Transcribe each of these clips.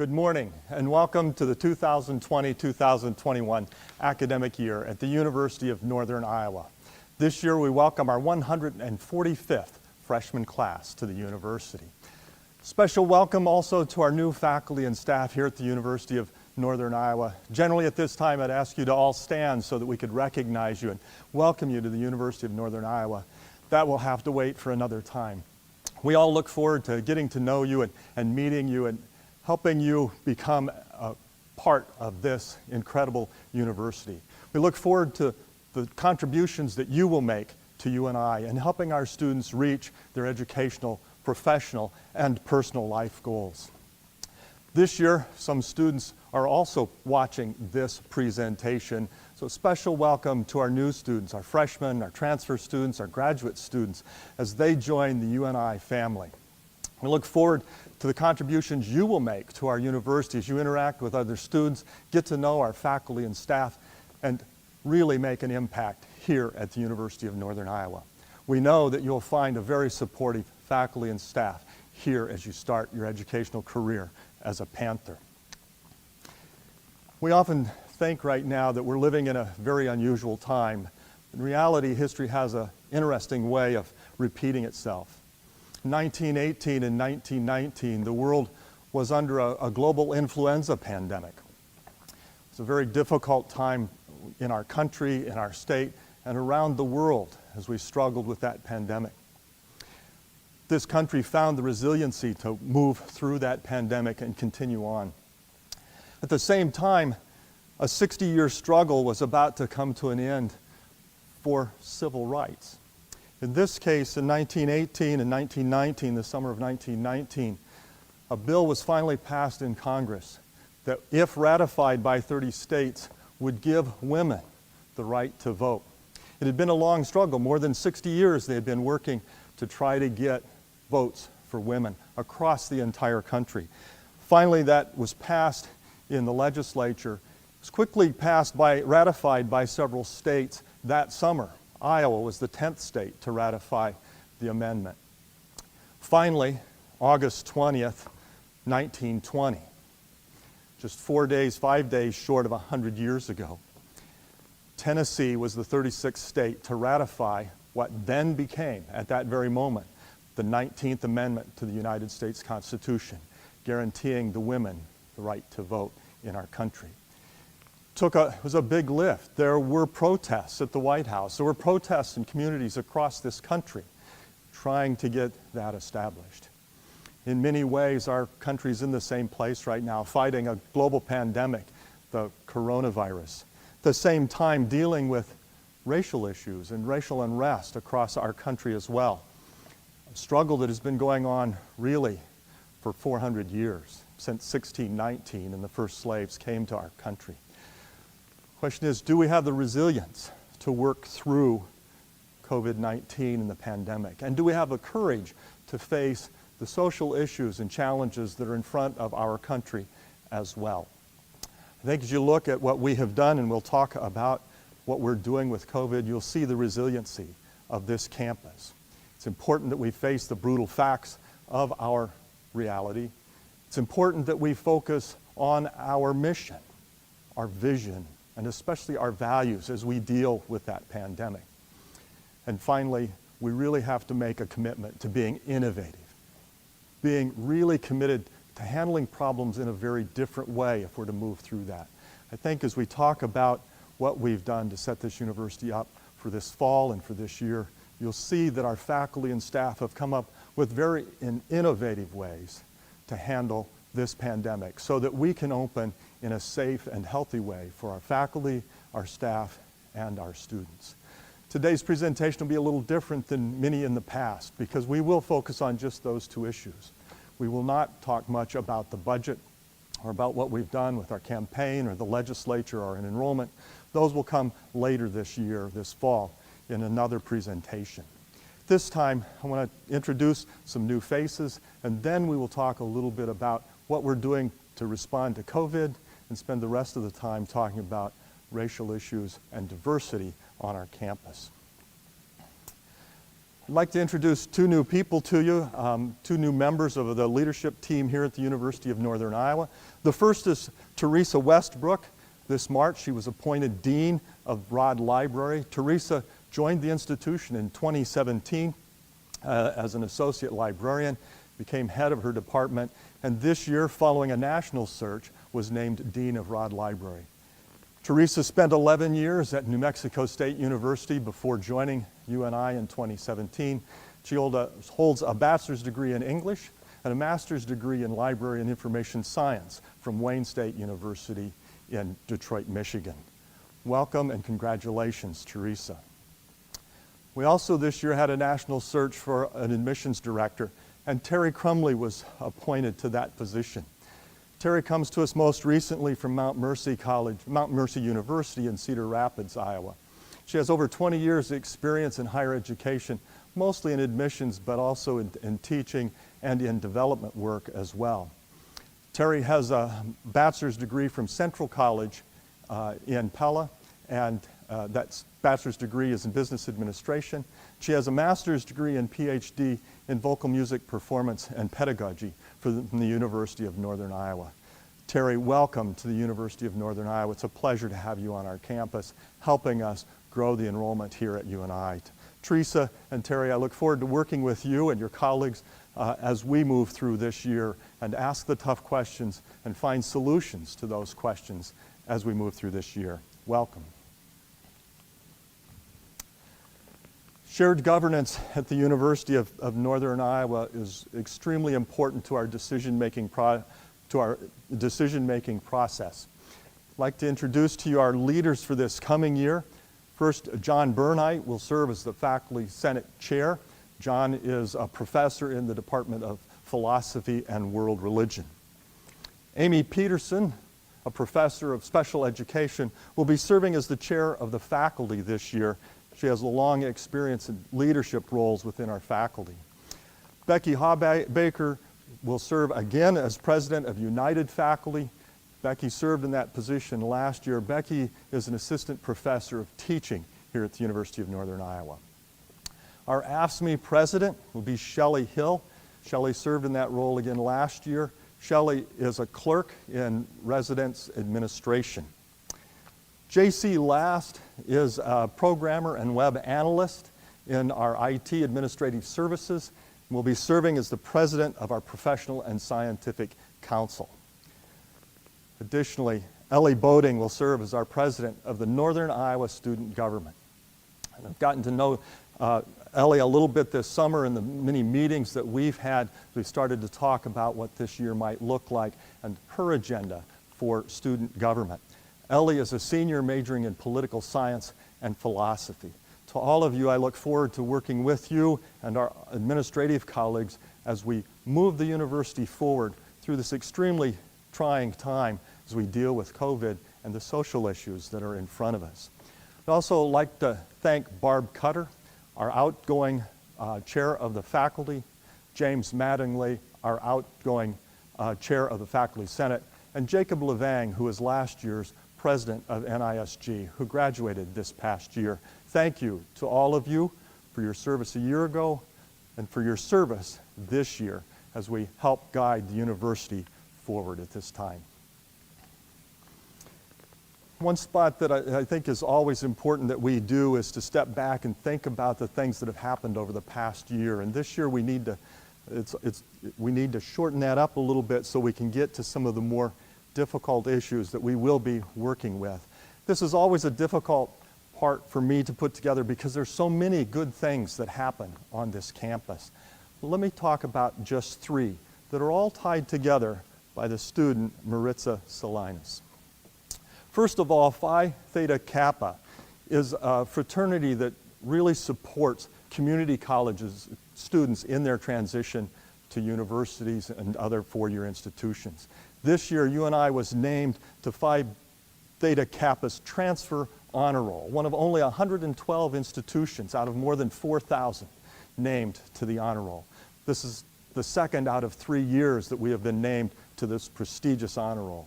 Good morning and welcome to the 2020-2021 academic year at the University of Northern Iowa. This year we welcome our 145th freshman class to the university. Special welcome also to our new faculty and staff here at the University of Northern Iowa. Generally at this time I'd ask you to all stand so that we could recognize you and welcome you to the University of Northern Iowa. That will have to wait for another time. We all look forward to getting to know you and meeting you and helping you become a part of this incredible university. We look forward to the contributions that you will make to UNI and helping our students reach their educational, professional, and personal life goals. This year, some students are also watching this presentation, so special welcome to our new students, our freshmen, our transfer students, our graduate students, as they join the UNI family. We look forward to the contributions you will make to our university as you interact with other students, get to know our faculty and staff, and really make an impact here at the University of Northern Iowa. We know that you'll find a very supportive faculty and staff here as you start your educational career as a Panther. We often think right now that we're living in a very unusual time. In reality, history has an interesting way of repeating itself. In 1918 and 1919, the world was under a global influenza pandemic. It's a very difficult time in our country, in our state, and around the world as we struggled with that pandemic. This country found the resiliency to move through that pandemic and continue on. At the same time, a 60-year struggle was about to come to an end for civil rights. In this case, in 1918 and 1919, the summer of 1919, a bill was finally passed in Congress that, if ratified by 30 states, would give women the right to vote. It had been a long struggle. More than 60 years they had been working to try to get votes for women across the entire country. Finally, that was passed in the legislature. It was quickly ratified by several states that summer. Iowa was the 10th state to ratify the amendment. Finally, August 20th, 1920, just 5 days short of 100 years ago, Tennessee was the 36th state to ratify what then became, at that very moment, the 19th Amendment to the United States Constitution, guaranteeing the women the right to vote in our country. It was a big lift. There were protests at the White House. There were protests in communities across this country trying to get that established. In many ways, our country's in the same place right now, fighting a global pandemic, the coronavirus. At the same time, dealing with racial issues and racial unrest across our country as well. A struggle that has been going on really for 400 years, since 1619, and the first slaves came to our country. The question is, do we have the resilience to work through COVID-19 and the pandemic? And do we have the courage to face the social issues and challenges that are in front of our country as well? I think as you look at what we have done, and we'll talk about what we're doing with COVID, you'll see the resiliency of this campus. It's important that we face the brutal facts of our reality. It's important that we focus on our mission, our vision, and especially our values as we deal with that pandemic. And finally, we really have to make a commitment to being innovative, being really committed to handling problems in a very different way if we're to move through that. I think as we talk about what we've done to set this university up for this fall and for this year, you'll see that our faculty and staff have come up with very innovative ways to handle this pandemic so that we can open in a safe and healthy way for our faculty, our staff, and our students. Today's presentation will be a little different than many in the past because we will focus on just those two issues. We will not talk much about the budget or about what we've done with our campaign or the legislature or an enrollment. Those will come later this year, this fall, in another presentation. This time, I want to introduce some new faces, and then we will talk a little bit about what we're doing to respond to COVID and spend the rest of the time talking about racial issues and diversity on our campus. I'd like to introduce two new people to you, two new members of the leadership team here at the University of Northern Iowa. The first is Teresa Westbrook. This March, she was appointed Dean of Rodd Library. Teresa joined the institution in 2017 as an associate librarian, became head of her department, and this year, following a national search, was named Dean of Rodd Library. Teresa spent 11 years at New Mexico State University before joining UNI in 2017. She holds a bachelor's degree in English and a master's degree in Library and Information Science from Wayne State University in Detroit, Michigan. Welcome and congratulations, Teresa. We also this year had a national search for an admissions director, and Terry Crumley was appointed to that position. Terry comes to us most recently from Mount Mercy University in Cedar Rapids, Iowa. She has over 20 years' experience in higher education, mostly in admissions, but also in teaching and in development work as well. Terry has a bachelor's degree from Central College in Pella, and that bachelor's degree is in business administration. She has a master's degree and PhD in vocal music performance and pedagogy from the University of Northern Iowa. Terry, welcome to the University of Northern Iowa. It's a pleasure to have you on our campus, helping us grow the enrollment here at UNI. Teresa and Terry, I look forward to working with you and your colleagues as we move through this year and ask the tough questions and find solutions to those questions as we move through this year. Welcome. Shared governance at the University of Northern Iowa is extremely important to our decision-making process. I'd like to introduce to you our leaders for this coming year. First, John Burnite will serve as the Faculty Senate Chair. John is a professor in the Department of Philosophy and World Religion. Amy Peterson, a professor of special education, will be serving as the chair of the faculty this year. She has a long experience in leadership roles within our faculty. Becky Hawbaker will serve again as president of United Faculty. Becky served in that position last year. Becky is an assistant professor of teaching here at the University of Northern Iowa. Our AFSCME president will be Shelley Hill. Shelley served in that role again last year. Shelley is a clerk in residence administration. J.C. Last is a programmer and web analyst in our IT administrative services and will be serving as the president of our Professional and Scientific Council. Additionally, Ellie Boding will serve as our president of the Northern Iowa Student Government. And I've gotten to know Ellie a little bit this summer in the many meetings that we've had. We started to talk about what this year might look like and her agenda for student government. Ellie is a senior majoring in political science and philosophy. To all of you, I look forward to working with you and our administrative colleagues as we move the university forward through this extremely trying time as we deal with COVID and the social issues that are in front of us. I'd also like to thank Barb Cutter, our outgoing chair of the faculty, James Mattingly, our outgoing chair of the Faculty Senate, and Jacob Levang, who is last year's president of NISG, who graduated this past year. Thank you to all of you for your service a year ago and for your service this year as we help guide the university forward at this time. One spot that I think is always important that we do is to step back and think about the things that have happened over the past year. And this year we need to shorten that up a little bit so we can get to some of the more difficult issues that we will be working with. This is always a difficult part for me to put together because there's so many good things that happen on this campus. Let me talk about just three that are all tied together by the student Maritza Salinas. First of all, Phi Theta Kappa is a fraternity that really supports community colleges students in their transition to universities and other four-year institutions. This year, UNI was named to Phi Theta Kappa's Transfer Honor Roll, one of only 112 institutions out of more than 4,000 named to the Honor Roll. This is the second out of 3 years that we have been named to this prestigious Honor Roll.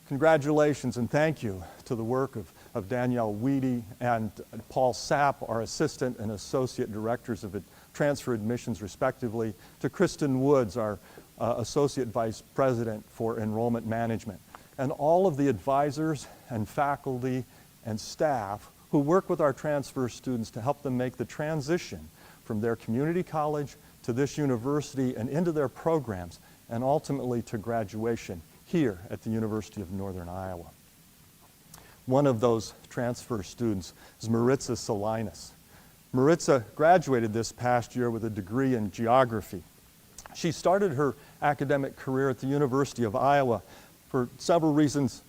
Congratulations and thank you to the work of Danielle Weedy and Paul Sapp, our assistant and associate directors of transfer admissions respectively, to Kristen Woods, our Associate Vice President for Enrollment Management, and all of the advisors and faculty and staff who work with our transfer students to help them make the transition from their community college to this university and into their programs, and ultimately to graduation here at the University of Northern Iowa. One of those transfer students is Maritza Salinas. Maritza graduated this past year with a degree in geography. She started her academic career at the University of Iowa for several reasons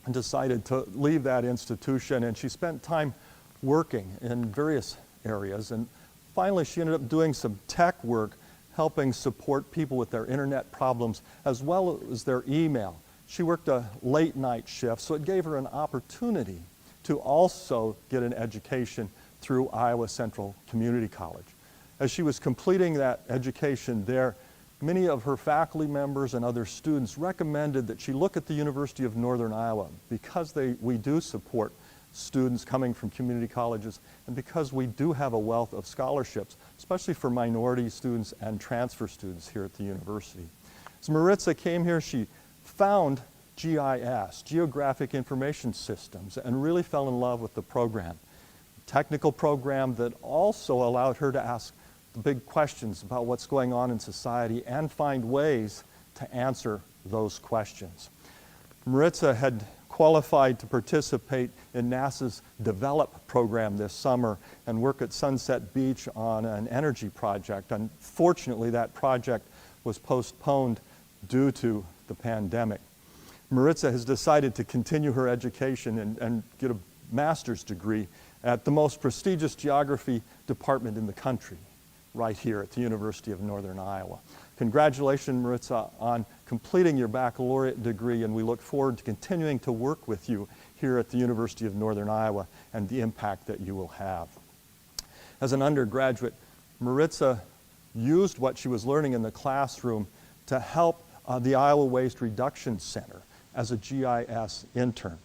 and decided to leave that institution, and she spent time working in various areas, and finally she ended up doing some tech work helping support people with their internet problems as well as their email. She worked a late night shift, so it gave her an opportunity to also get an education through Iowa Central Community College. As she was completing that education there, many of her faculty members and other students recommended that she look at the University of Northern Iowa because we do support students coming from community colleges and because we do have a wealth of scholarships, especially for minority students and transfer students here at the university. As Maritza came here, she found GIS, Geographic Information Systems, and really fell in love with the program. A technical program that also allowed her to ask the big questions about what's going on in society and find ways to answer those questions. Maritza had qualified to participate in NASA's DEVELOP program this summer and work at Sunset Beach on an energy project. Unfortunately, that project was postponed due to the pandemic. Maritza has decided to continue her education and get a master's degree at the most prestigious geography department in the country, right here at the University of Northern Iowa. Congratulations, Maritza, on completing your baccalaureate degree, and we look forward to continuing to work with you here at the University of Northern Iowa and the impact that you will have. As an undergraduate, Maritza used what she was learning in the classroom to help the Iowa Waste Reduction Center as a GIS intern.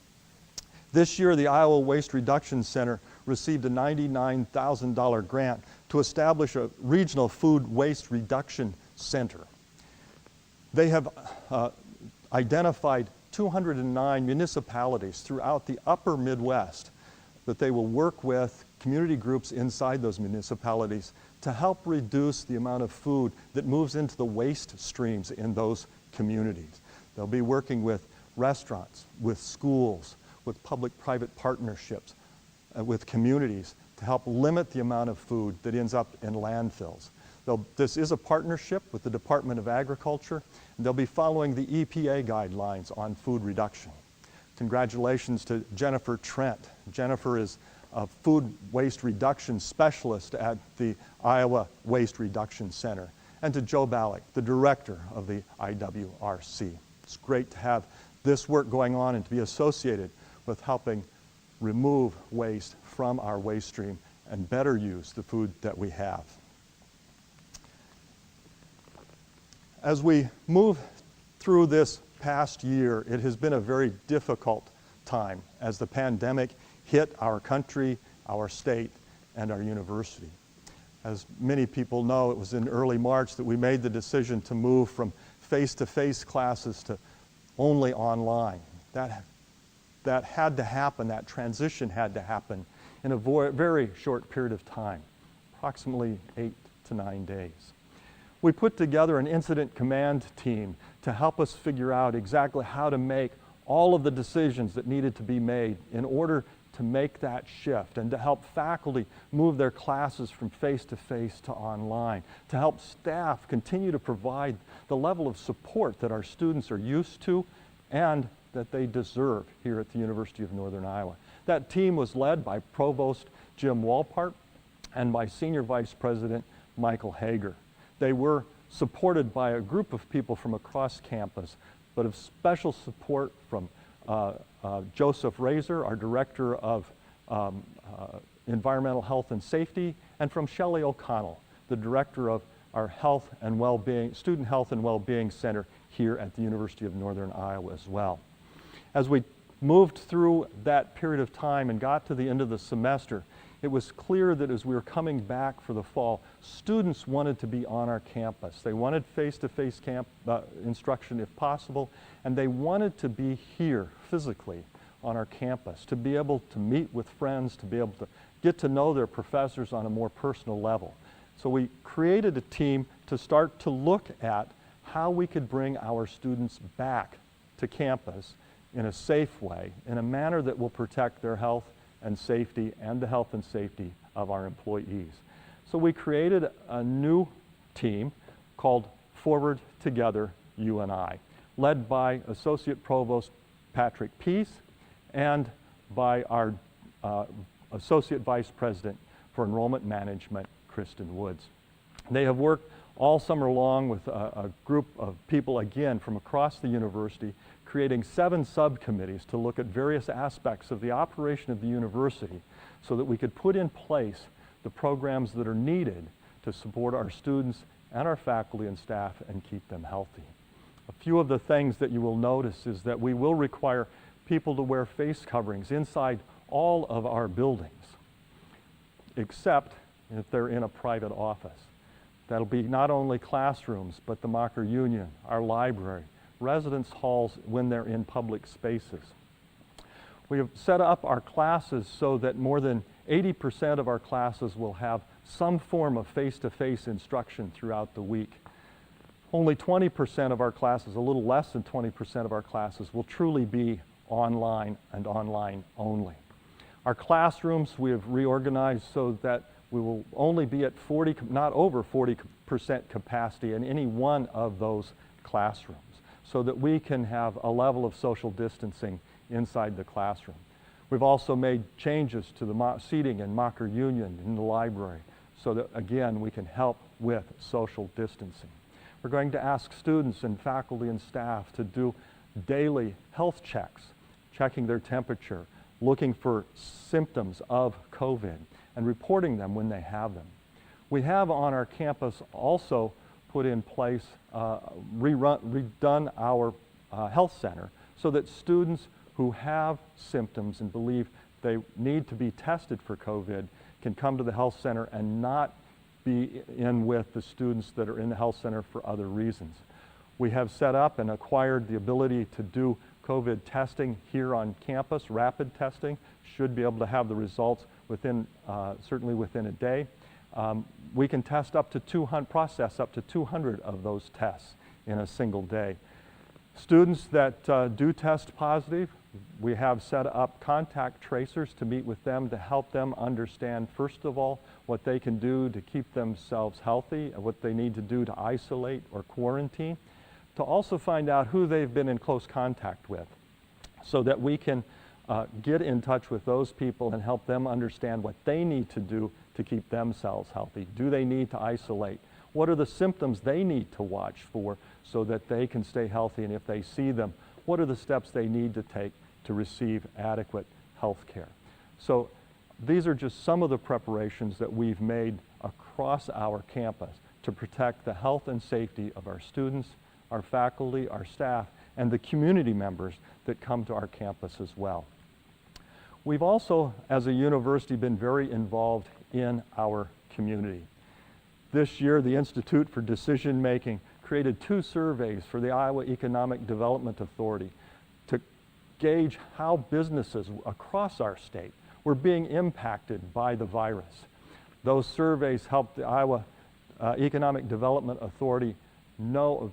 This year, the Iowa Waste Reduction Center received a $99,000 grant to establish a regional food waste reduction center. They have identified 209 municipalities throughout the upper Midwest that they will work with community groups inside those municipalities to help reduce the amount of food that moves into the waste streams in those communities. They'll be working with restaurants, with schools, with public-private partnerships, with communities to help limit the amount of food that ends up in landfills. This is a partnership with the Department of Agriculture, and they'll be following the EPA guidelines on food reduction. Congratulations to Jennifer Trent. Jennifer is a food waste reduction specialist at the Iowa Waste Reduction Center, and to Joe Ballack, the director of the IWRC. It's great to have this work going on and to be associated with helping remove waste from our waste stream and better use the food that we have. As we move through this past year, it has been a very difficult time as the pandemic hit our country, our state, and our university. As many people know, it was in early March that we made the decision to move from face-to-face classes to only online. That had to happen, that transition had to happen in a very short period of time, approximately 8 to 9 days. We put together an incident command team to help us figure out exactly how to make all of the decisions that needed to be made in order to make that shift and to help faculty move their classes from face-to-face to online, to help staff continue to provide the level of support that our students are used to and that they deserve here at the University of Northern Iowa. That team was led by Provost Jim Walpart and by Senior Vice President Michael Hager. They were supported by a group of people from across campus, but of special support from Joseph Razor, our Director of Environmental Health and Safety, and from Shelley O'Connell, the Director of our Health and Wellbeing, Student Health and Wellbeing Center here at the University of Northern Iowa as well. As we moved through that period of time and got to the end of the semester, it was clear that as we were coming back for the fall, students wanted to be on our campus. They wanted face-to-face instruction if possible, and they wanted to be here physically on our campus, to be able to meet with friends, to be able to get to know their professors on a more personal level. So we created a team to start to look at how we could bring our students back to campus in a safe way, in a manner that will protect their health and safety and the health and safety of our employees. So we created a new team called Forward Together UNI, led by Associate Provost Patrick Peace and by our Associate Vice President for Enrollment Management, Kristen Woods. They have worked all summer long with a group of people, again, from across the university, creating 7 subcommittees to look at various aspects of the operation of the university so that we could put in place the programs that are needed to support our students and our faculty and staff and keep them healthy. A few of the things that you will notice is that we will require people to wear face coverings inside all of our buildings, except if they're in a private office. That'll be not only classrooms, but the Mocker Union, our library, residence halls when they're in public spaces. We have set up our classes so that more than 80% of our classes will have some form of face-to-face instruction throughout the week. Only 20% of our classes, a little less than 20% of our classes, will truly be online and online only. Our classrooms we have reorganized so that we will only be at not over 40% capacity in any one of those classrooms, so that we can have a level of social distancing inside the classroom. We've also made changes to the seating in Mocker Union in the library so that, again, we can help with social distancing. We're going to ask students and faculty and staff to do daily health checks, checking their temperature, looking for symptoms of COVID, and reporting them when they have them. We have on our campus also put in place, redone our health center so that students who have symptoms and believe they need to be tested for COVID can come to the health center and not be in with the students that are in the health center for other reasons. We have set up and acquired the ability to do COVID testing here on campus, rapid testing, should be able to have the results within, certainly within a day. We can test up to 200, process up to 200 of those tests in a single day. Students that do test positive, we have set up contact tracers to meet with them to help them understand, first of all, what they can do to keep themselves healthy and what they need to do to isolate or quarantine, to also find out who they've been in close contact with so that we can get in touch with those people and help them understand what they need to do to keep themselves healthy. Do they need to isolate? What are the symptoms they need to watch for so that they can stay healthy? And if they see them, what are the steps they need to take to receive adequate health care? So these are just some of the preparations that we've made across our campus to protect the health and safety of our students, our faculty, our staff, and the community members that come to our campus as well. We've also, as a university, been very involved in our community. This year, the Institute for Decision Making created 2 surveys for the Iowa Economic Development Authority to gauge how businesses across our state were being impacted by the virus. Those surveys helped the Iowa Economic Development Authority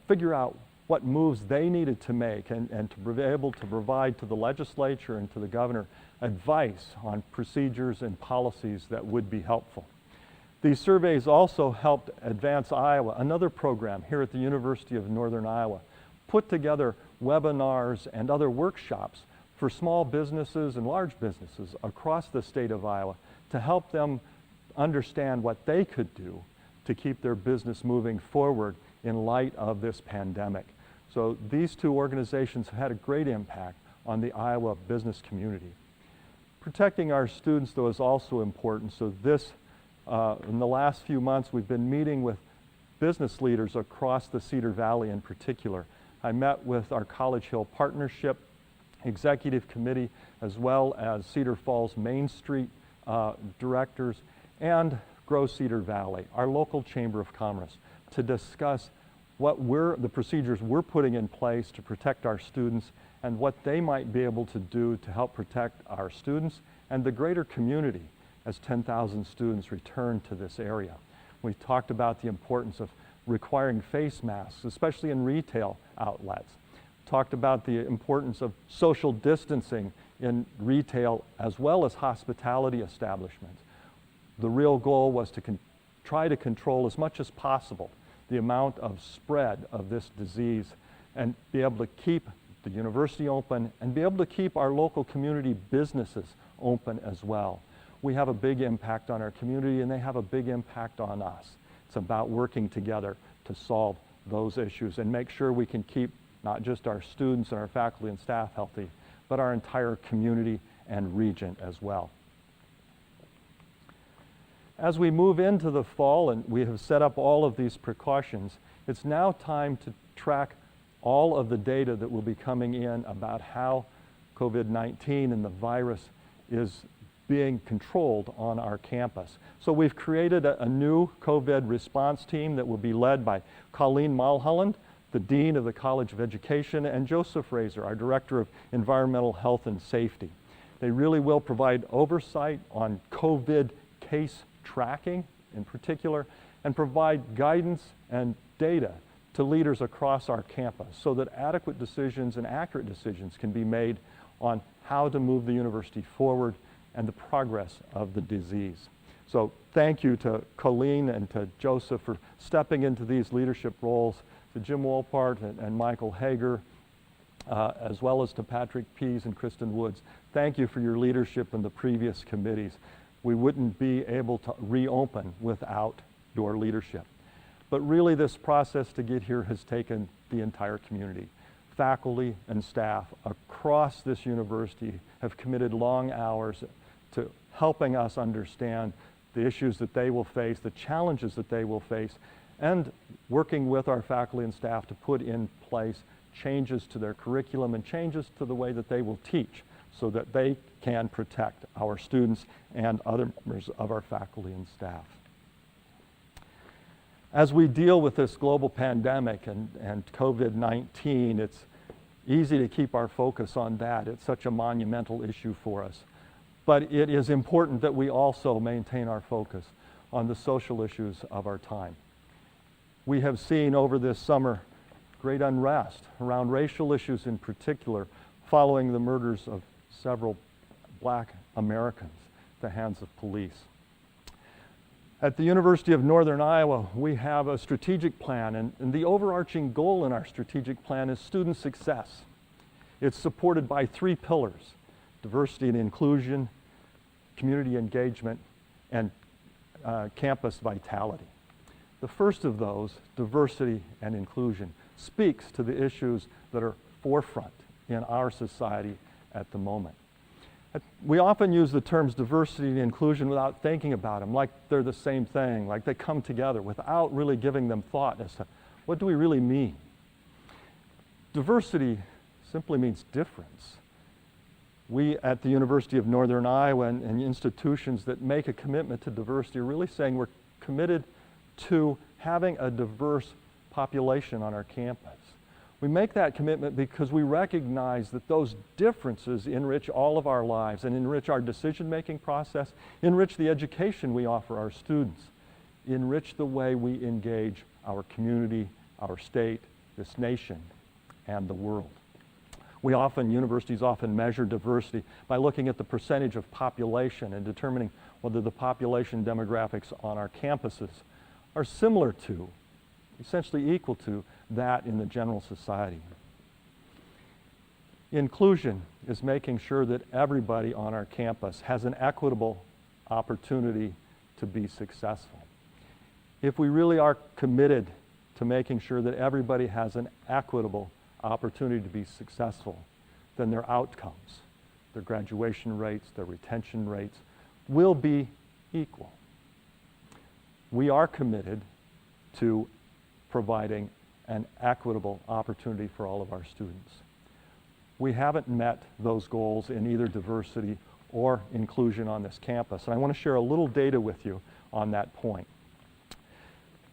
figure out what moves they needed to make and to be able to provide to the legislature and to the governor advice on procedures and policies that would be helpful. These surveys also helped Advance Iowa, another program here at the University of Northern Iowa, put together webinars and other workshops for small businesses and large businesses across the state of Iowa to help them understand what they could do to keep their business moving forward in light of this pandemic. So these 2 organizations have had a great impact on the Iowa business community. Protecting our students, though, is also important. So in the last few months, we've been meeting with business leaders across the Cedar Valley in particular. I met with our College Hill Partnership Executive Committee, as well as Cedar Falls Main Street directors, and Grow Cedar Valley, our local Chamber of Commerce, to discuss the procedures we're putting in place to protect our students and what they might be able to do to help protect our students and the greater community as 10,000 students return to this area. We talked about the importance of requiring face masks, especially in retail outlets. Talked about the importance of social distancing in retail as well as hospitality establishments. The real goal was to try to control as much as possible the amount of spread of this disease and be able to keep the university open and be able to keep our local community businesses open as well. We have a big impact on our community and they have a big impact on us. It's about working together to solve those issues and make sure we can keep not just our students and our faculty and staff healthy, but our entire community and region as well. As we move into the fall and we have set up all of these precautions, it's now time to track all of the data that will be coming in about how COVID-19 and the virus is being controlled on our campus. So we've created a new COVID response team that will be led by Colleen Mulholland, the Dean of the College of Education, and Joseph Razor, our Director of Environmental Health and Safety. They really will provide oversight on COVID case tracking in particular, and provide guidance and data to leaders across our campus so that adequate decisions and accurate decisions can be made on how to move the university forward and the progress of the disease. So thank you to Colleen and to Joseph for stepping into these leadership roles, to Jim Wolpart and Michael Hager, as well as to Patrick Pease and Kristen Woods. Thank you for your leadership in the previous committees. We wouldn't be able to reopen without your leadership. But really this process to get here has taken the entire community. Faculty and staff across this university have committed long hours to helping us understand the issues that they will face, the challenges that they will face, and working with our faculty and staff to put in place changes to their curriculum and changes to the way that they will teach so that they can protect our students and other members of our faculty and staff. As we deal with this global pandemic and COVID-19, it's easy to keep our focus on that. It's such a monumental issue for us. But it is important that we also maintain our focus on the social issues of our time. We have seen over this summer great unrest around racial issues in particular following the murders of several Black Americans at the hands of police. At the University of Northern Iowa, we have a strategic plan, and the overarching goal in our strategic plan is student success. It's supported by 3 pillars: diversity and inclusion, community engagement, and campus vitality. The first of those, diversity and inclusion, speaks to the issues that are forefront in our society at the moment. We often use the terms diversity and inclusion without thinking about them, like they're the same thing, like they come together without really giving them thought as to what do we really mean. Diversity simply means difference. We at the University of Northern Iowa and institutions that make a commitment to diversity are really saying we're committed to having a diverse population on our campus. We make that commitment because we recognize that those differences enrich all of our lives and enrich our decision-making process, enrich the education we offer our students, enrich the way we engage our community, our state, this nation, and the world. Universities often measure diversity by looking at the percentage of population and determining whether the population demographics on our campuses are similar to, essentially equal to, that in the general society. Inclusion is making sure that everybody on our campus has an equitable opportunity to be successful. If we really are committed to making sure that everybody has an equitable opportunity to be successful, then their outcomes, their graduation rates, their retention rates will be equal. We are committed to providing an equitable opportunity for all of our students. We haven't met those goals in either diversity or inclusion on this campus. And I want to share a little data with you on that point.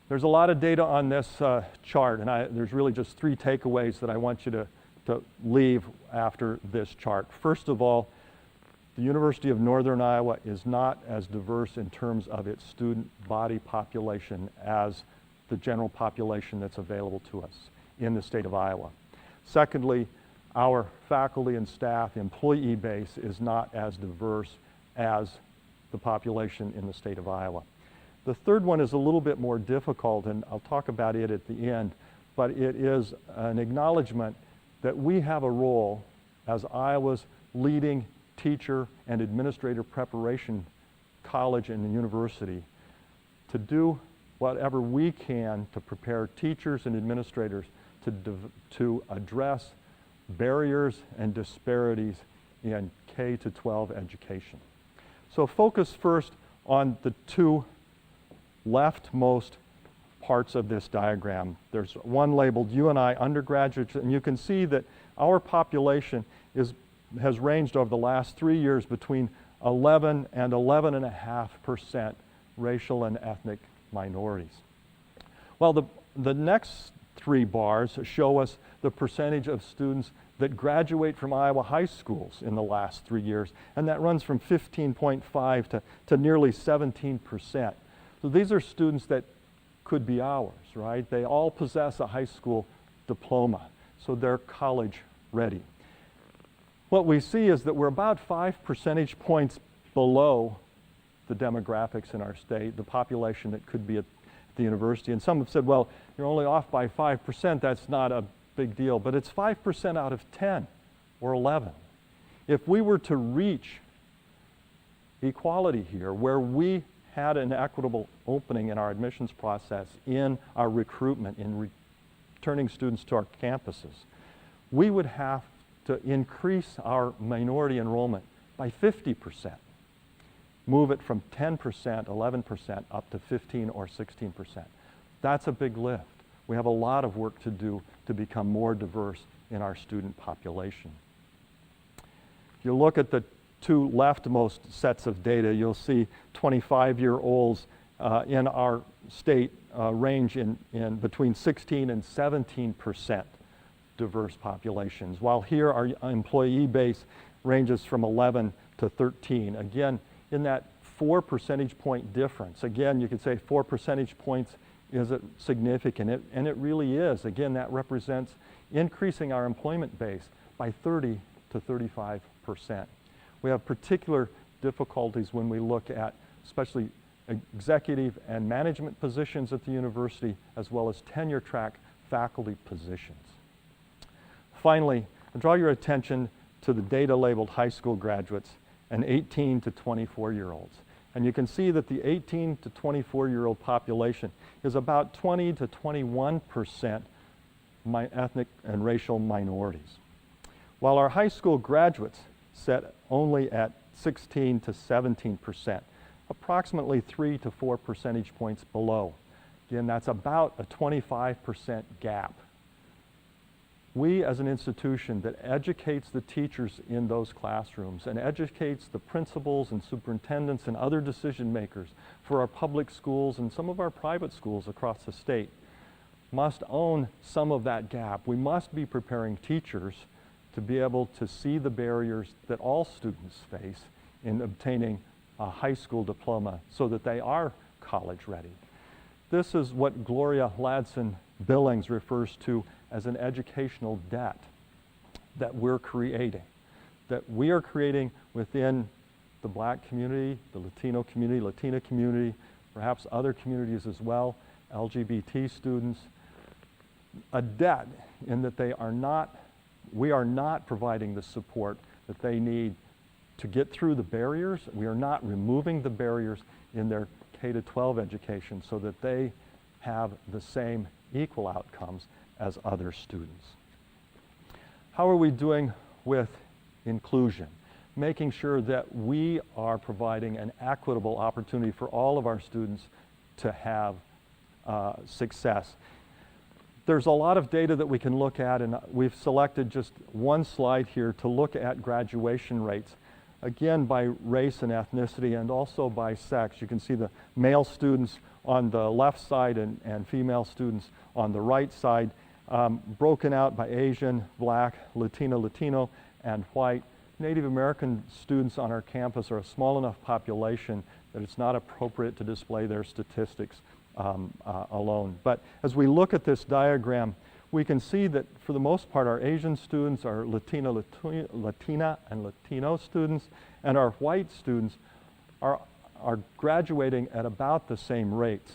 There's a lot of data on this chart, and there's really just 3 takeaways that I want you to leave after this chart. First of all, the University of Northern Iowa is not as diverse in terms of its student body population as the general population that's available to us in the state of Iowa. Secondly, our faculty and staff employee base is not as diverse as the population in the state of Iowa. The third one is a little bit more difficult, and I'll talk about it at the end, but it is an acknowledgement that we have a role as Iowa's leading teacher and administrator preparation college and university to do whatever we can to prepare teachers and administrators to address barriers and disparities in K-12 education. So focus first on the 2 leftmost parts of this diagram. There's one labeled UNI undergraduates, and you can see that our population has ranged over the last 3 years between 11 and 11.5% racial and ethnic minorities. Well, the next 3 bars show us the percentage of students that graduate from Iowa high schools in the last 3 years, and that runs from 15.5 to nearly 17%. So these are students that could be ours, right? They all possess a high school diploma, so they're college ready. What we see is that we're about 5 percentage points below the demographics in our state, the population that could be at the university. And some have said, well, you're only off by 5%, that's not a big deal, but it's 5% out of 10 or 11. If we were to reach equality here, where we had an equitable opening in our admissions process, in our recruitment, in returning students to our campuses, we would have to increase our minority enrollment by 50%. Move it from 10%, 11% up to 15 or 16%. That's a big lift. We have a lot of work to do to become more diverse in our student population. If you look at the 2 leftmost sets of data, you'll see 25-year-olds in our state range in between 16 and 17% diverse populations, while here our employee base ranges from 11 to 13. Again, in that 4 percentage point difference, again, you could say 4 percentage points is significant, and it really is. Again, that represents increasing our employment base by 30 to 35%. We have particular difficulties when we look at especially executive and management positions at the university, as well as tenure track faculty positions. Finally, I draw your attention to the data labeled high school graduates and 18 to 24-year-olds. And you can see that the 18 to 24-year-old population is about 20 to 21% ethnic and racial minorities, while our high school graduates set only at 16 to 17%, approximately 3 to 4 percentage points below. Again, that's about a 25% gap. We, as an institution that educates the teachers in those classrooms and educates the principals and superintendents and other decision makers for our public schools and some of our private schools across the state, must own some of that gap. We must be preparing teachers to be able to see the barriers that all students face in obtaining a high school diploma so that they are college ready. This is what Gloria Ladson Billings refers to as an educational debt that we're creating, that we are creating within the Black community, the Latino community, Latina community, perhaps other communities as well, LGBT students, a debt in that we are not providing the support that they need to get through the barriers. We are not removing the barriers in their K-12 education so that they have the same equal outcomes as other students. How are we doing with inclusion? Making sure that we are providing an equitable opportunity for all of our students to have success. There's a lot of data that we can look at, and we've selected just one slide here to look at graduation rates. again by race and ethnicity and also by sex. You can see the male students on the left side and female students on the right side, broken out by Asian, Black, Latino, and white. Native American students on our campus are a small enough population that it's not appropriate to display their statistics alone. But as we look at this diagram, we can see that for the most part our Asian students, our Latina and Latino students, and our white students are graduating at about the same rates.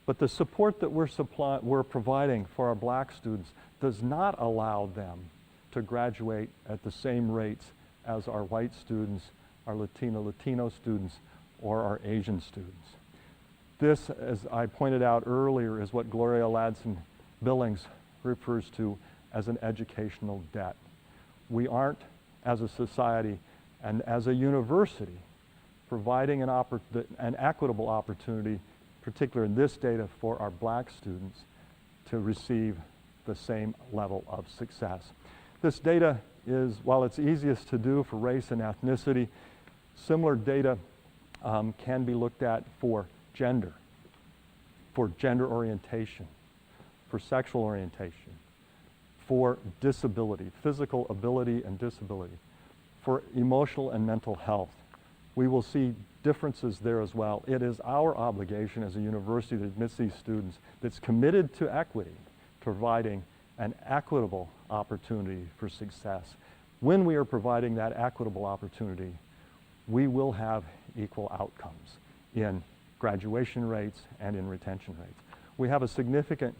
But the support that we're providing for our Black students does not allow them to graduate at the same rates as our white students, our Latino students, or our Asian students. This, as I pointed out earlier, is what Gloria Ladson-Billings refers to as an educational debt. We aren't, as a society and as a university, providing an equitable opportunity, particularly in this data, for our Black students to receive the same level of success. This data is, while it's easiest to do for race and ethnicity, similar data can be looked at for gender orientation, for sexual orientation, for disability, physical ability and disability, for emotional and mental health. We will see differences there as well. It is our obligation as a university that admits these students that's committed to equity, providing an equitable opportunity for success. When we are providing that equitable opportunity, we will have equal outcomes in graduation rates and in retention rates. We have a significant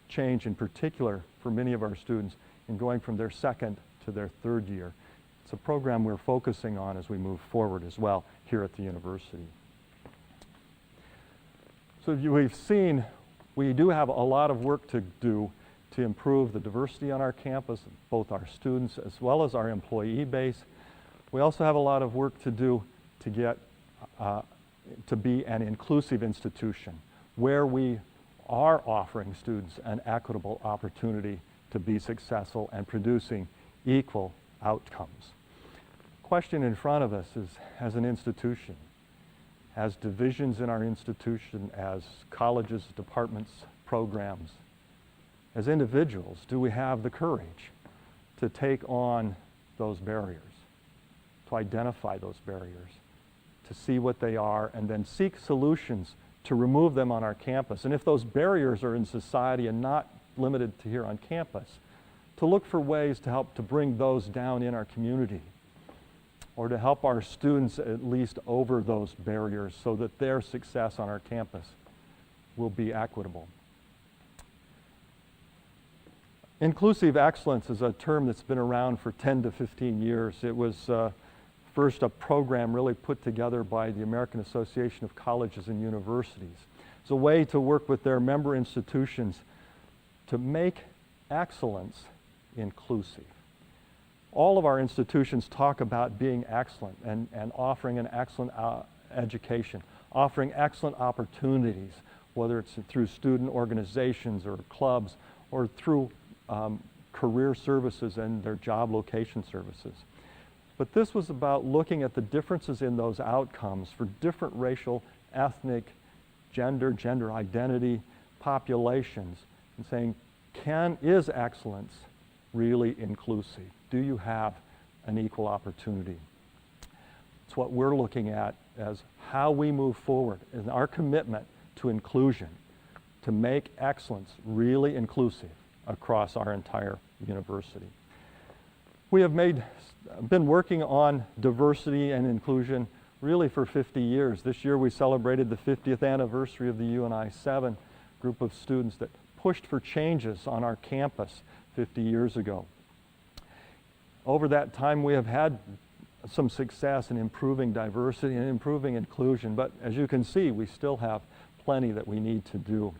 change in particular for many of our students in going from their second to their third year. It's a program we're focusing on as we move forward as well here at the university. So we've seen we do have a lot of work to do to improve the diversity on our campus, both our students as well as our employee base. We also have a lot of work to do to get to be an inclusive institution where we are offering students an equitable opportunity to be successful and producing equal outcomes. The question in front of us is, as an institution, as divisions in our institution, as colleges, departments, programs, as individuals, do we have the courage to take on those barriers, to identify those barriers, to see what they are, and then seek solutions to remove them on our campus? And if those barriers are in society and not limited to here on campus, to look for ways to help to bring those down in our community, or to help our students at least over those barriers so that their success on our campus will be equitable. Inclusive excellence is a term that's been around for 10 to 15 years. It was first a program really put together by the American Association of Colleges and Universities. It's a way to work with their member institutions to make excellence inclusive. All of our institutions talk about being excellent and offering an excellent education, offering excellent opportunities, whether it's through student organizations or clubs or through career services and their job location services. But this was about looking at the differences in those outcomes for different racial, ethnic, gender identity populations and saying, is excellence really inclusive? Do you have an equal opportunity? It's what we're looking at as how we move forward in our commitment to inclusion, to make excellence really inclusive across our entire university. We have been working on diversity and inclusion really for 50 years. This year we celebrated the 50th anniversary of the UNI 7 group of students that pushed for changes on our campus 50 years ago. Over that time we have had some success in improving diversity and improving inclusion, but as you can see, we still have plenty that we need to do.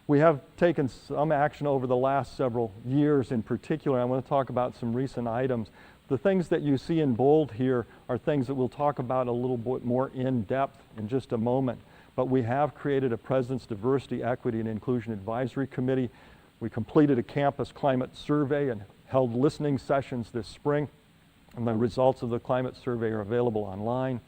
We have taken some action over the last several years in particular. I want to talk about some recent items. The things that you see in bold here are things that we'll talk about a little bit more in depth in just a moment. But we have created a President's Diversity, Equity, and Inclusion Advisory Committee. We completed a campus climate survey and held listening sessions this spring. And the results of the climate survey are available online.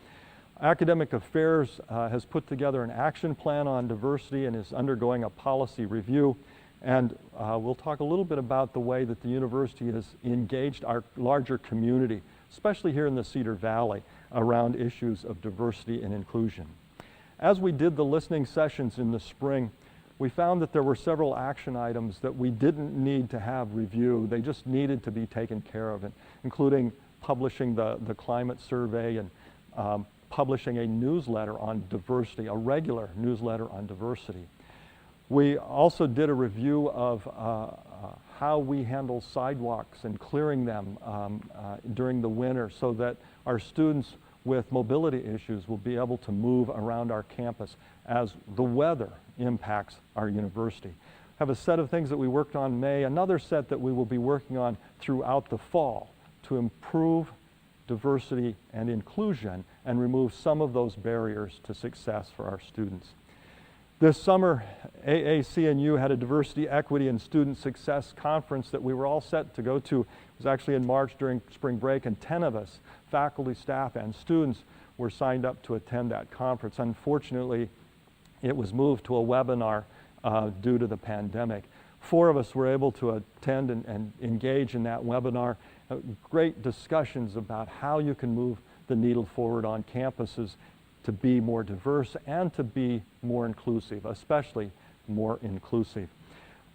Academic Affairs has put together an action plan on diversity and is undergoing a policy review. And we'll talk a little bit about the way that the university has engaged our larger community, especially here in the Cedar Valley, around issues of diversity and inclusion. As we did the listening sessions in the spring, we found that there were several action items that we didn't need to have review. They just needed to be taken care of, including publishing the climate survey and publishing a newsletter on diversity, a regular newsletter on diversity. We also did a review of how we handle sidewalks and clearing them during the winter so that our students with mobility issues will be able to move around our campus as the weather impacts our university. Have a set of things that we worked on in May, another set that we will be working on throughout the fall to improve diversity and inclusion and remove some of those barriers to success for our students. This summer, AAC&U had a Diversity, Equity, and Student Success Conference that we were all set to go to. It was actually in March during spring break, and 10 of us, faculty, staff, and students, were signed up to attend that conference. Unfortunately, it was moved to a webinar due to the pandemic. 4 of us were able to attend and engage in that webinar. Great discussions about how you can move the needle forward on campuses to be more diverse and to be more inclusive, especially more inclusive.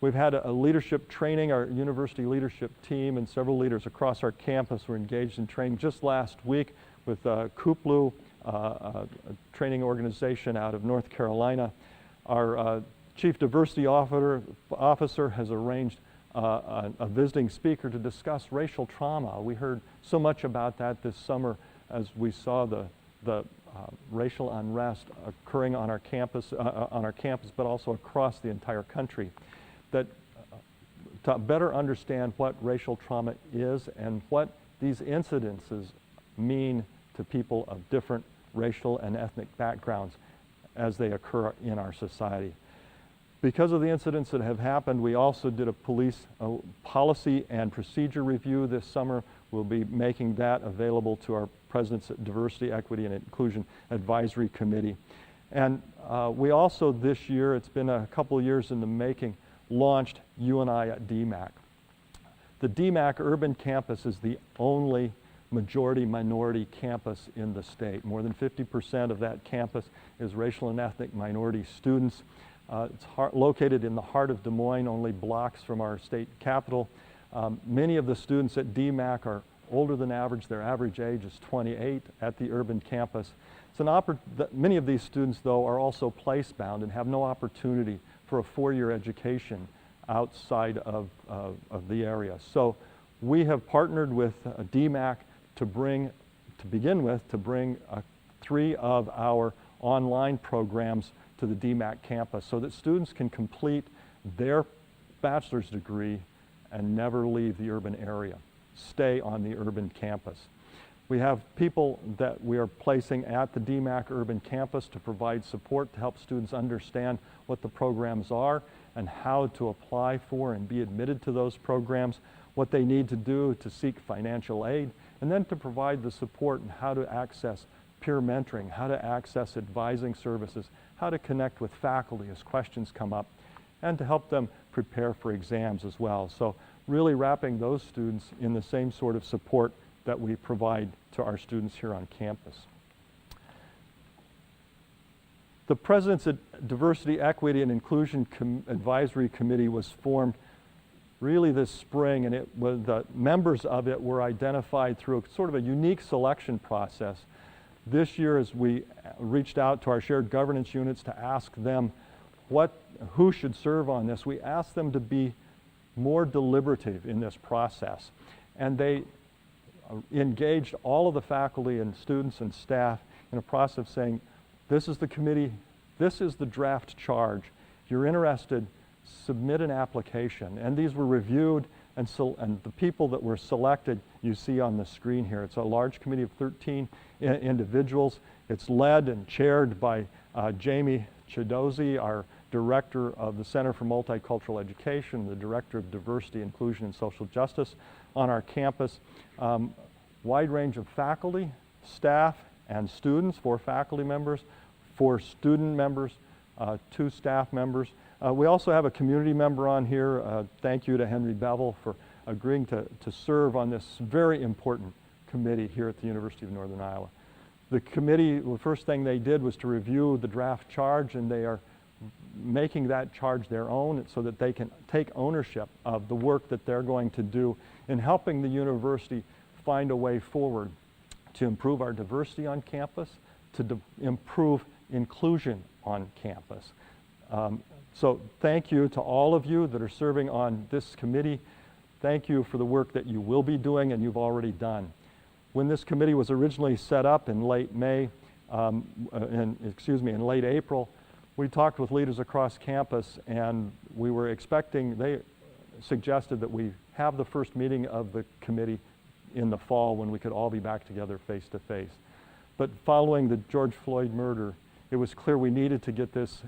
We've had a leadership training. Our university leadership team and several leaders across our campus were engaged in training just last week with Kuplu, a training organization out of North Carolina. Our Chief Diversity Officer has arranged a visiting speaker to discuss racial trauma. We heard so much about that this summer as we saw the racial unrest occurring on our campus, but also across the entire country. That to better understand what racial trauma is and what these incidences mean to people of different racial and ethnic backgrounds as they occur in our society. Because of the incidents that have happened, we also did a policy and procedure review this summer. We'll be making that available to our President's Diversity, Equity, and Inclusion Advisory Committee. And we also this year, it's been a couple of years in the making, launched UNI at DMAC. The DMAC urban campus is the only majority-minority campus in the state. More than 50% of that campus is racial and ethnic minority students. It's located in the heart of Des Moines, only blocks from our state capital. Many of the students at DMAC are older than average. Their average age is 28 at the urban campus. Many of these students, though, are also place-bound and have no opportunity for a 4-year education outside of the area. So we have partnered with DMAC to bring 3 of our online programs to the DMAC campus so that students can complete their bachelor's degree and never leave the urban area, stay on the urban campus. We have people that we are placing at the DMAC urban campus to provide support to help students understand what the programs are and how to apply for and be admitted to those programs, what they need to do to seek financial aid, and then to provide the support in how to access peer mentoring, how to access advising services, how to connect with faculty as questions come up, and to help them prepare for exams as well. So really wrapping those students in the same sort of support that we provide to our students here on campus. The President's Diversity, Equity, and Inclusion Advisory Committee was formed really this spring, and the members of it were identified through sort of a unique selection process. This year, as we reached out to our shared governance units to ask them who should serve on this, we asked them to be more deliberative in this process. And they engaged all of the faculty and students and staff in a process of saying, this is the committee, this is the draft charge. If you're interested, submit an application. And these were reviewed, and the people that were selected you see on the screen here. It's a large committee of 13 individuals. It's led and chaired by Jamie Chidozi, our director of the Center for Multicultural Education, the director of Diversity, Inclusion, and Social Justice on our campus. wide range of faculty, staff, and students, 4 faculty members, 4 student members, 2 staff members. We also have a community member on here. Thank you to Henry Bevel for agreeing to serve on this very important committee here at the University of Northern Iowa. The committee, the first thing they did was to review the draft charge, and they are making that charge their own so that they can take ownership of the work that they're going to do in helping the university find a way forward to improve our diversity on campus, to improve inclusion on campus. So thank you to all of you that are serving on this committee. Thank you for the work that you will be doing and you've already done. When this committee was originally set up in late in late April, we talked with leaders across campus, and we were expecting, they suggested that we have the first meeting of the committee in the fall when we could all be back together face to face. But following the George Floyd murder, it was clear we needed to get this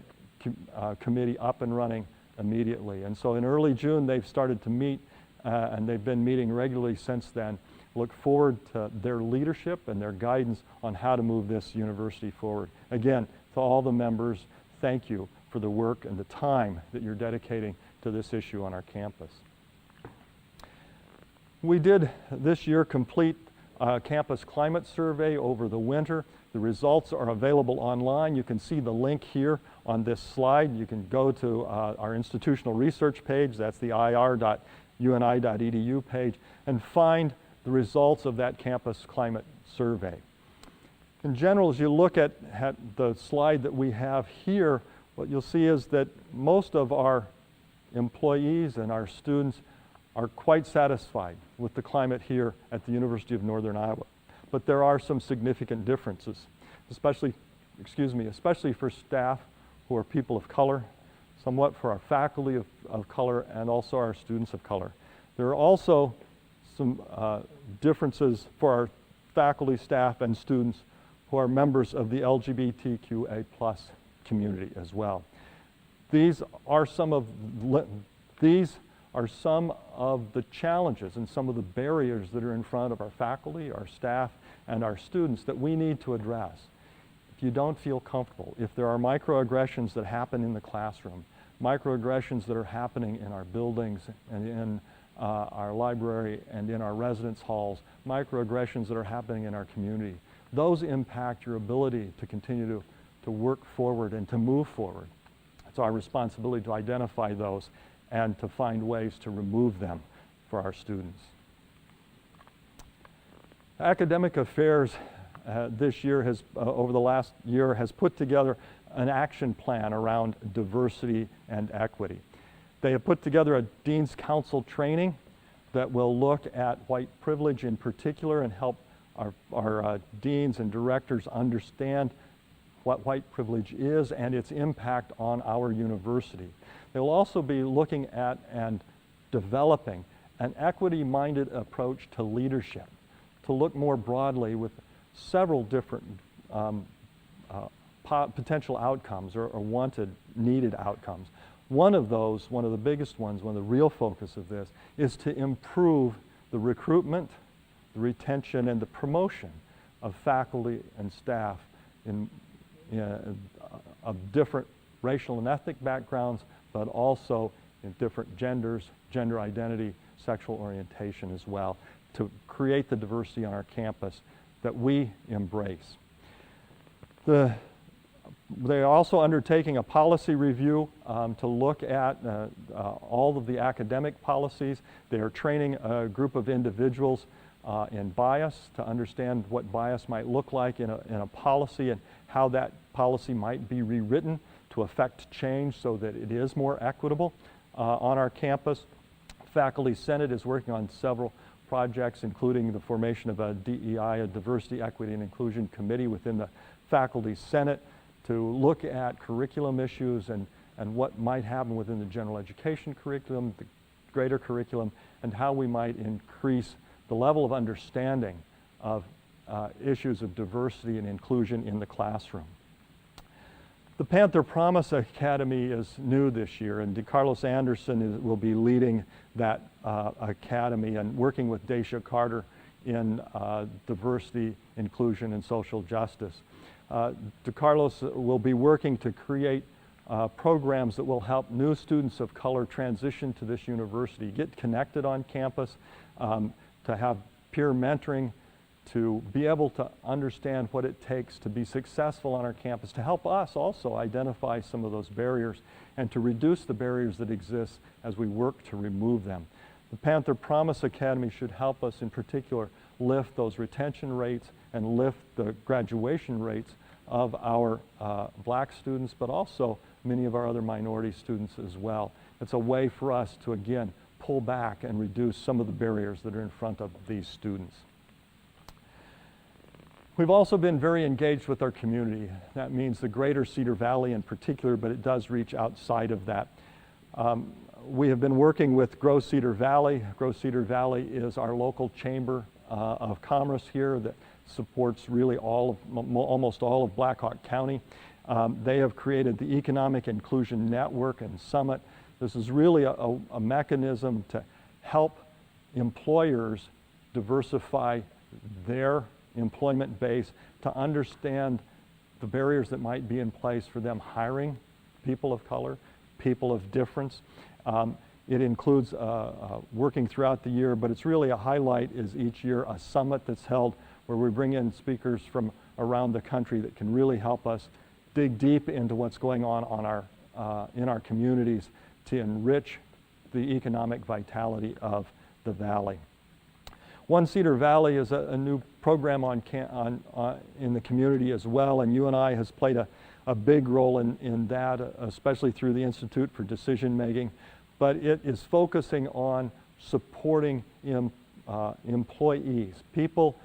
committee up and running immediately. And so in early June, they've started to meet, and they've been meeting regularly since then. Look forward to their leadership and their guidance on how to move this university forward. Again, to all the members, thank you for the work and the time that you're dedicating to this issue on our campus. We did this year complete a campus climate survey over the winter. The results are available online. You can see the link here on this slide. You can go to our institutional research page, that's the ir.uni.edu page, and find the results of that campus climate survey. In general, as you look at the slide that we have here, what you'll see is that most of our employees and our students are quite satisfied with the climate here at the University of Northern Iowa. But there are some significant differences, especially for staff who are people of color, somewhat for our faculty of color, and also our students of color. There are also some differences for our faculty, staff, and students who are members of the LGBTQA+ community as well. These are some of the challenges and some of the barriers that are in front of our faculty, our staff, and our students that we need to address. If you don't feel comfortable, if there are microaggressions that happen in the classroom, microaggressions that are happening in our buildings and in our library and in our residence halls, microaggressions that are happening in our community, those impact your ability to continue to work forward and to move forward. It's our responsibility to identify those and to find ways to remove them for our students. Academic Affairs this year over the last year has put together an action plan around diversity and equity. They have put together a Dean's Council training that will look at white privilege in particular and help our deans and directors understand what white privilege is and its impact on our university. They will also be looking at and developing an equity-minded approach to leadership, to look more broadly with several different potential outcomes or wanted, needed outcomes. One of those, one of the biggest ones, one of the real focus of this, is to improve the recruitment, the retention, and the promotion of faculty and staff of different racial and ethnic backgrounds, but also in different genders, gender identity, sexual orientation as well, to create the diversity on our campus that we embrace. They are also undertaking a policy review to look at all of the academic policies. They are training a group of individuals in bias to understand what bias might look like in a policy and how that policy might be rewritten to affect change so that it is more equitable on our campus. Faculty Senate is working on several projects, including the formation of a DEI, a Diversity, Equity, and Inclusion Committee within the Faculty Senate to look at curriculum issues and what might happen within the general education curriculum, the greater curriculum, and how we might increase the level of understanding of issues of diversity and inclusion in the classroom. The Panther Promise Academy is new this year, and DeCarlos Anderson will be leading that academy and working with Dacia Carter in diversity, inclusion, and social justice. DeCarlos will be working to create programs that will help new students of color transition to this university, get connected on campus, to have peer mentoring, to be able to understand what it takes to be successful on our campus, to help us also identify some of those barriers and to reduce the barriers that exist as we work to remove them. The Panther Promise Academy should help us in particular lift those retention rates and lift the graduation rates of our black students, but also many of our other minority students as well. It's a way for us to, again, pull back and reduce some of the barriers that are in front of these students. We've also been very engaged with our community. That means the greater Cedar Valley in particular, but it does reach outside of that. We have been working with Grow Cedar Valley. Grow Cedar Valley is our local chamber of commerce here that supports really almost all of Black Hawk County. They have created the Economic Inclusion Network and Summit. This is really a mechanism to help employers diversify their employment base, to understand the barriers that might be in place for them hiring people of color, people of difference. It includes working throughout the year, but it's really a highlight is each year a summit that's held where we bring in speakers from around the country that can really help us dig deep into what's going on in our communities to enrich the economic vitality of the valley. One Cedar Valley is a new program in the community as well, and UNI has played a big role in that, especially through the Institute for Decision Making. But it is focusing on supporting employees, people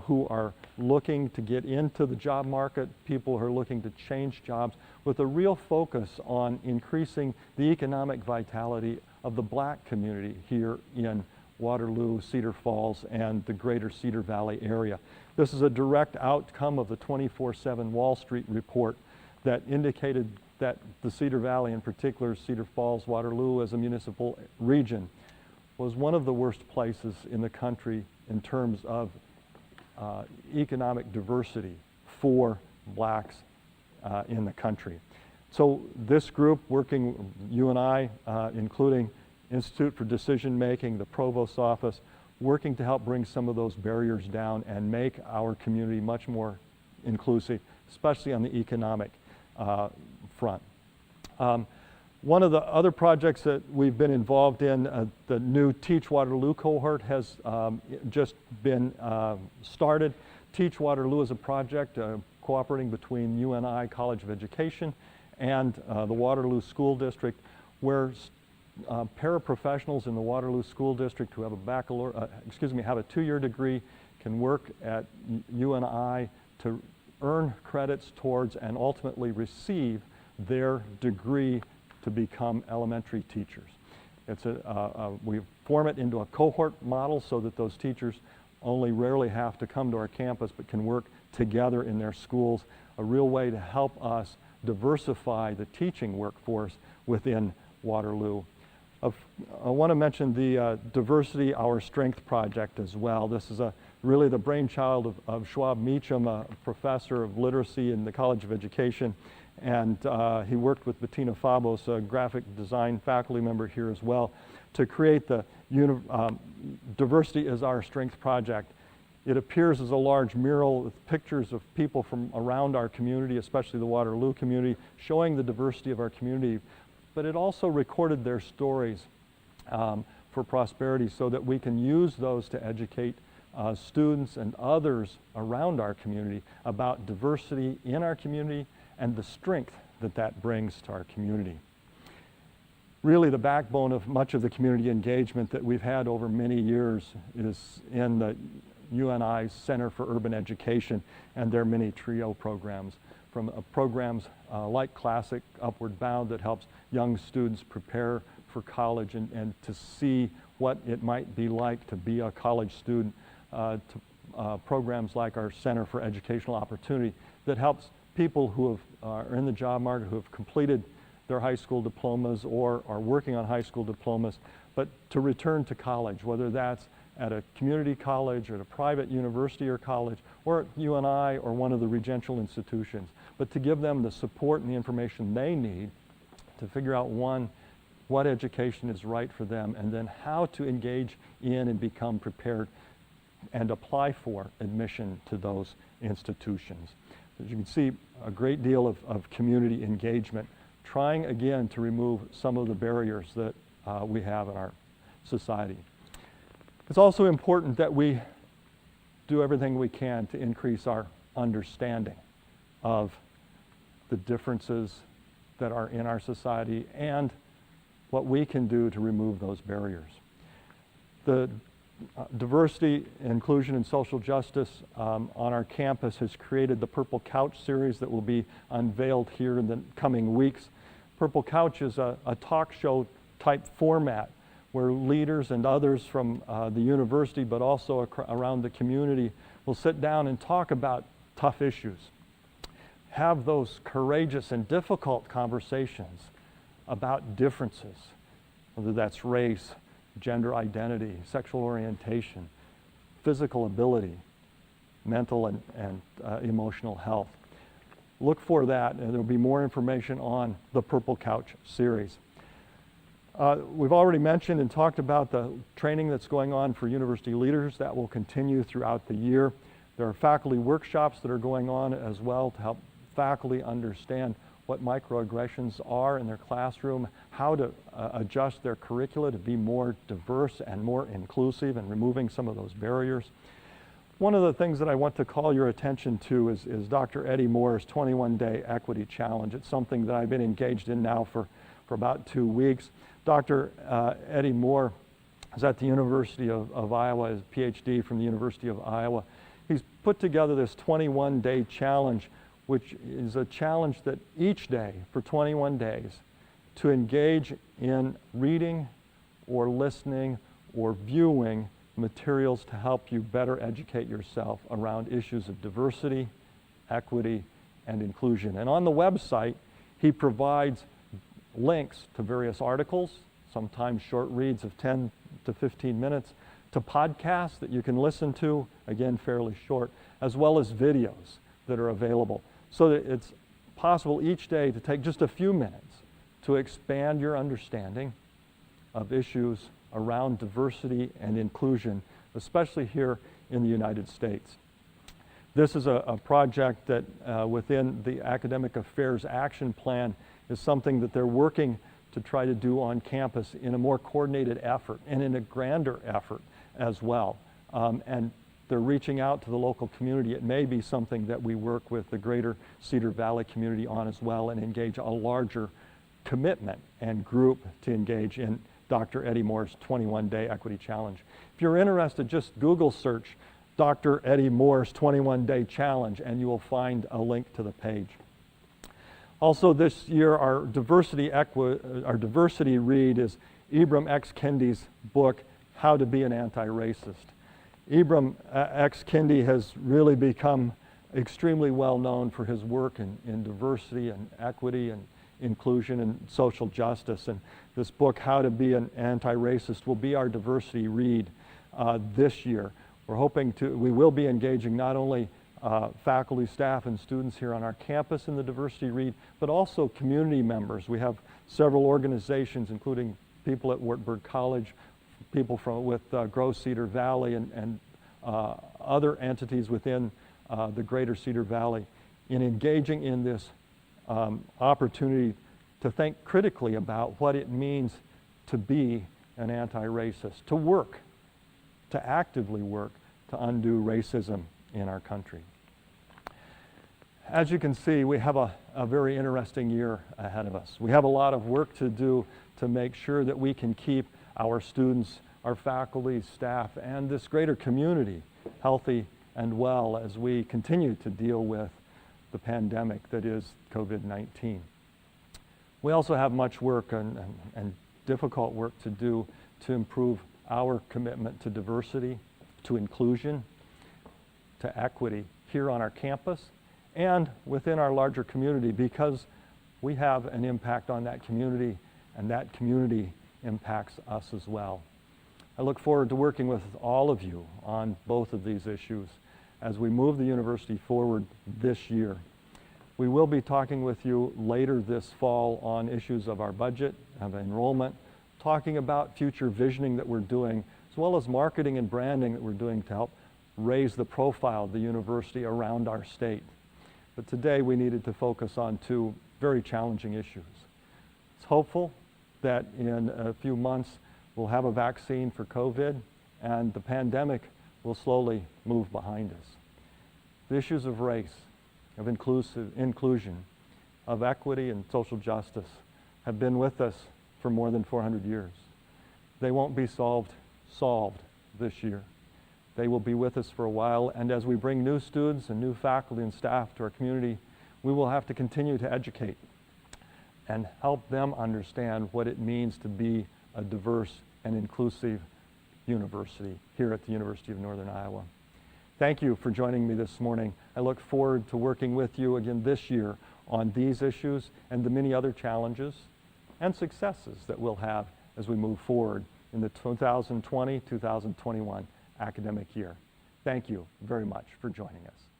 who are looking to get into the job market, people who are looking to change jobs, with a real focus on increasing the economic vitality of the black community here in Waterloo, Cedar Falls, and the greater Cedar Valley area. This is a direct outcome of the 24/7 Wall Street report that indicated that the Cedar Valley, in particular Cedar Falls, Waterloo as a municipal region, was one of the worst places in the country in terms of economic diversity for blacks in the country. So this group working UNI, including Institute for Decision Making, the Provost's office, working to help bring some of those barriers down and make our community much more inclusive, especially on the economic front. One of the other projects that we've been involved in, the new Teach Waterloo cohort has just been started. Teach Waterloo is a project cooperating between UNI College of Education and the Waterloo School District, where paraprofessionals in the Waterloo School District who have have a two-year degree can work at UNI to earn credits towards and ultimately receive their degree to become elementary teachers. We form it into a cohort model so that those teachers only rarely have to come to our campus but can work together in their schools, a real way to help us diversify the teaching workforce within Waterloo. I want to mention the Diversity Our Strength project as well. This is really the brainchild of Schwab Meacham, a professor of literacy in the College of Education, and he worked with Bettina Fabos, a graphic design faculty member here as well, to create the Diversity is Our Strength project. It appears as a large mural with pictures of people from around our community, especially the Waterloo community, showing the diversity of our community. But it also recorded their stories for prosperity so that we can use those to educate students and others around our community about diversity in our community and the strength that that brings to our community. Really, the backbone of much of the community engagement that we've had over many years is in the UNI Center for Urban Education and their many TRIO programs. From programs like Classic Upward Bound that helps young students prepare for college and to see what it might be like to be a college student, to programs like our Center for Educational Opportunity that helps people who are in the job market, who have completed their high school diplomas or are working on high school diplomas, but to return to college, whether that's at a community college or at a private university or college or at UNI or one of the regential institutions, but to give them the support and the information they need to figure out, one, what education is right for them, and then how to engage in and become prepared and apply for admission to those institutions. As you can see, a great deal of community engagement, trying again to remove some of the barriers that we have in our society. It's also important that we do everything we can to increase our understanding of the differences that are in our society and what we can do to remove those barriers. The diversity, inclusion, and social justice on our campus has created the Purple Couch series that will be unveiled here in the coming weeks. Purple Couch is a talk show type format where leaders and others from the university, but also around the community, will sit down and talk about tough issues. Have those courageous and difficult conversations about differences, whether that's race, gender identity, sexual orientation, physical ability, mental and emotional health. Look for that, and there'll be more information on the Purple Couch series. We've already mentioned and talked about the training that's going on for university leaders. That will continue throughout the year. There are faculty workshops that are going on as well to help faculty understand what microaggressions are in their classroom, how to adjust their curricula to be more diverse and more inclusive and removing some of those barriers. One of the things that I want to call your attention to is Dr. Eddie Moore's 21-Day Equity Challenge. It's something that I've been engaged in now for about 2 weeks. Dr. Eddie Moore is at the University of Iowa, his PhD from the University of Iowa. He's put together this 21-day challenge, which is a challenge that each day for 21 days to engage in reading or listening or viewing materials to help you better educate yourself around issues of diversity, equity, and inclusion. And on the website, he provides links to various articles, sometimes short reads of 10 to 15 minutes, to podcasts that you can listen to, again, fairly short, as well as videos that are available, so that it's possible each day to take just a few minutes to expand your understanding of issues around diversity and inclusion, especially here in the United States. This is a project that within the Academic Affairs Action Plan is something that they're working to try to do on campus in a more coordinated effort and in a grander effort as well. And they're reaching out to the local community. It may be something that we work with the greater Cedar Valley community on as well and engage a larger commitment and group to engage in Dr. Eddie Moore's 21-Day Equity Challenge. If you're interested, just Google search Dr. Eddie Moore's 21-Day Challenge and you will find a link to the page. Also this year, our diversity read is Ibram X. Kendi's book, How to Be an Anti-Racist. Ibram X. Kendi has really become extremely well known for his work in diversity and equity and inclusion and social justice. And this book, How to Be an Anti-Racist, will be our diversity read this year. We will be engaging not only faculty, staff, and students here on our campus in the diversity read, but also community members. We have several organizations, including people at Wartburg College, people with Grow Cedar Valley, and other entities within the greater Cedar Valley in engaging in this opportunity to think critically about what it means to be an anti-racist, to actively work to undo racism in our country. As you can see, we have a very interesting year ahead of us. We have a lot of work to do to make sure that we can keep our students, our faculty, staff, and this greater community healthy and well as we continue to deal with the pandemic that is COVID-19. We also have much work and difficult work to do to improve our commitment to diversity, to inclusion, to equity here on our campus and within our larger community, because we have an impact on that community and that community impacts us as well. I look forward to working with all of you on both of these issues as we move the university forward this year. We will be talking with you later this fall on issues of our budget, of enrollment, talking about future visioning that we're doing, as well as marketing and branding that we're doing to help raise the profile of the university around our state. But today we needed to focus on two very challenging issues. It's hopeful that in a few months we'll have a vaccine for COVID and the pandemic will slowly move behind us. The issues of race, of inclusion, of equity and social justice have been with us for more than 400 years. They won't be solved this year. They will be with us for a while, and as we bring new students and new faculty and staff to our community, we will have to continue to educate and help them understand what it means to be a diverse and inclusive university here at the University of Northern Iowa. Thank you for joining me this morning. I look forward to working with you again this year on these issues and the many other challenges and successes that we'll have as we move forward in the 2020-2021 academic year. Thank you very much for joining us.